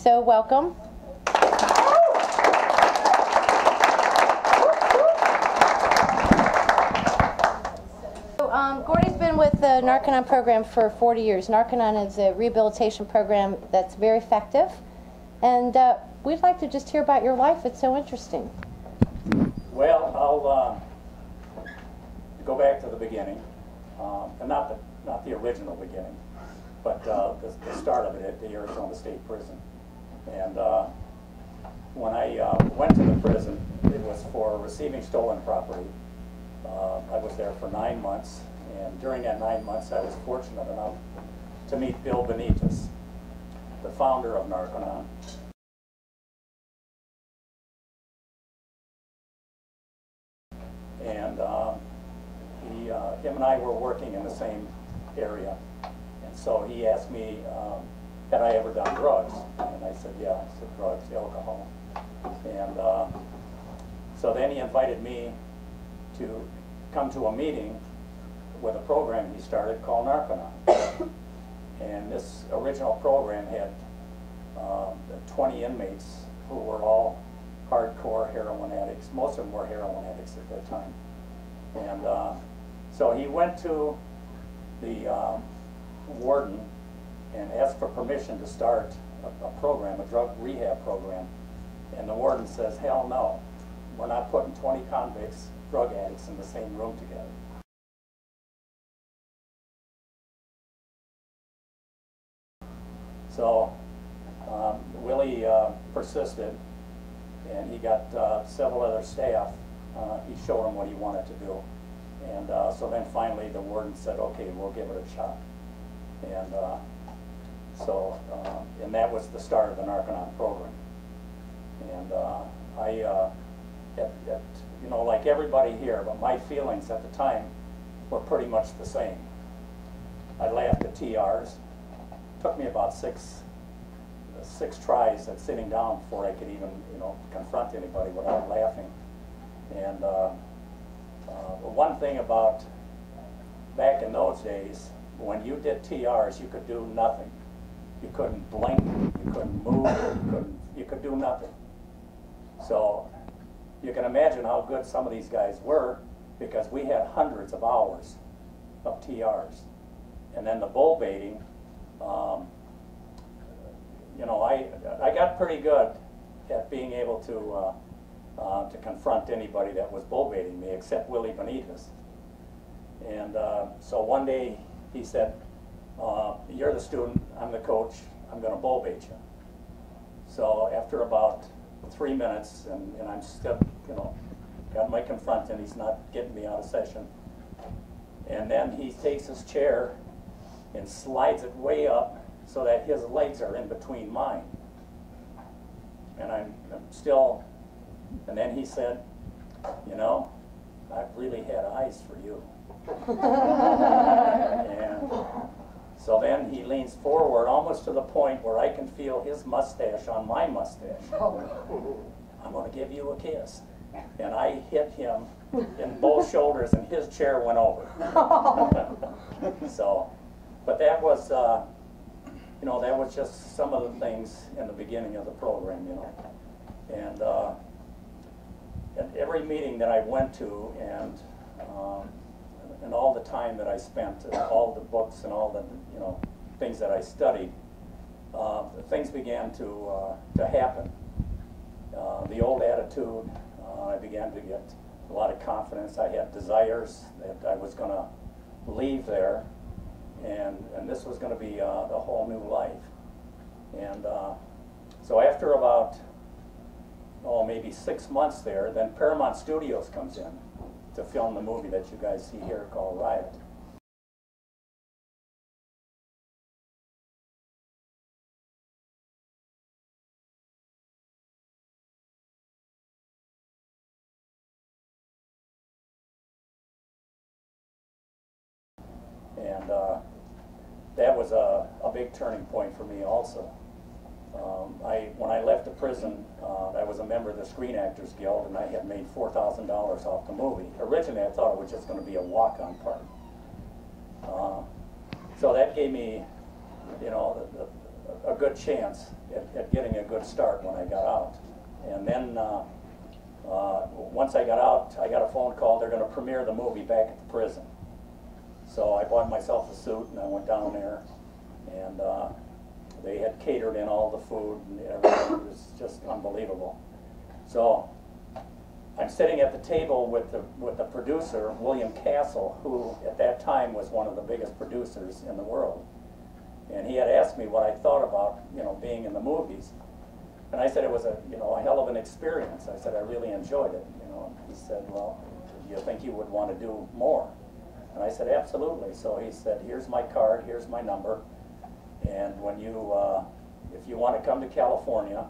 So welcome. Gordy's been with the Narconon program for 40 years. Narconon is a rehabilitation program that's very effective. And we'd like to just hear about your life. It's so interesting. Well, I'll go back to the beginning, and not the original beginning, but the start of it at the Arizona State Prison. And when I went to the prison, it was for receiving stolen property. I was there for 9 months, and during that 9 months I was fortunate enough to meet Bill Benitez, the founder of Narconon. And him and I were working in the same area, and so he asked me, had I ever done drugs? And I said, yeah. I said, drugs, alcohol. And so then he invited me to come to a meeting with a program he started called Narconon. And this original program had 20 inmates who were all hardcore heroin addicts. Most of them were heroin addicts at that time. And so he went to the warden and asked for permission to start a program, a drug rehab program. And the warden says, hell no, we're not putting 20 convicts, drug addicts, in the same room together. So Willie persisted, and he got several other staff. He showed him what he wanted to do. And so then finally the warden said, okay, we'll give it a shot. And and that was the start of the Narconon program. And you know, like everybody here, but my feelings at the time were pretty much the same. I laughed at TRs. It took me about six tries at sitting down before I could even, you know, confront anybody without laughing. And one thing about back in those days, when you did TRs, you could do nothing. You couldn't blink, you couldn't move, you could do nothing. So you can imagine how good some of these guys were, because we had hundreds of hours of TRs. And then the bull baiting, you know, I got pretty good at being able to confront anybody that was bull baiting me, except Willie Benitez. And so one day he said, you're the student, I'm the coach, I'm going to bull bait you. So after about 3 minutes, and I'm still, you know, got my confront, and he's not getting me out of session. And then he takes his chair and slides it way up so that his legs are in between mine. And I'm still, and then he said, you know, I've really had eyes for you. And so then he leans forward almost to the point where I can feel his mustache on my mustache. I'm going to give you a kiss. And I hit him in both shoulders, and his chair went over. So, but that was, you know, that was just some of the things in the beginning of the program, you know. And at every meeting that I went to, and all the time that I spent, all the books and all the, you know, things that I studied, things began to happen. The old attitude, I began to get a lot of confidence. I had desires that I was going to leave there, and this was going to be a whole new life. And so after about, oh, maybe 6 months there, then Paramount Studios comes in to film the movie that you guys see here called Riot. And that was a big turning point for me also. When I left the prison, I was a member of the Screen Actors Guild, and I had made $4,000 off the movie. Originally, I thought it was just going to be a walk-on part. So that gave me, you know, a good chance at getting a good start when I got out. And then once I got out, I got a phone call. They're going to premiere the movie back at the prison. So I bought myself a suit and I went down there, and they had catered in all the food and everything. It was just unbelievable. So I'm sitting at the table with the producer, William Castle, who at that time was one of the biggest producers in the world. And he had asked me what I thought about, being in the movies. And I said it was a hell of an experience. I said I really enjoyed it. He said, well, do you think you would want to do more? And I said, absolutely. So he said, here's my card, here's my number, and when if you want to come to California,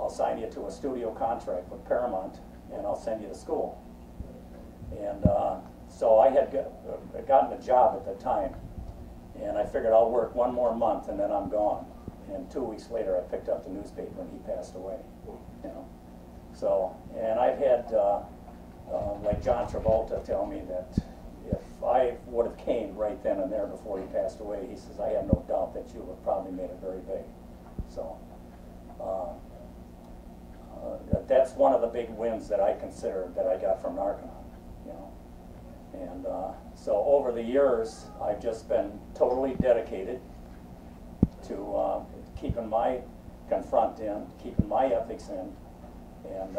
I'll sign you to a studio contract with Paramount, and I'll send you to school. And so I had gotten a job at the time, and I figured I'll work one more month and then I'm gone. And 2 weeks later, I picked up the newspaper and he passed away. So, and I've had like John Travolta tell me that if I would have came right then and there before he passed away, he says, I have no doubt that you would have probably made it very big. So that's one of the big wins that I consider that I got from Narconon. And so over the years, I've just been totally dedicated to keeping my confront in, keeping my ethics in, and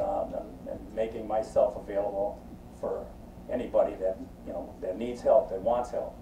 making myself available for anybody that that needs help, that wants help.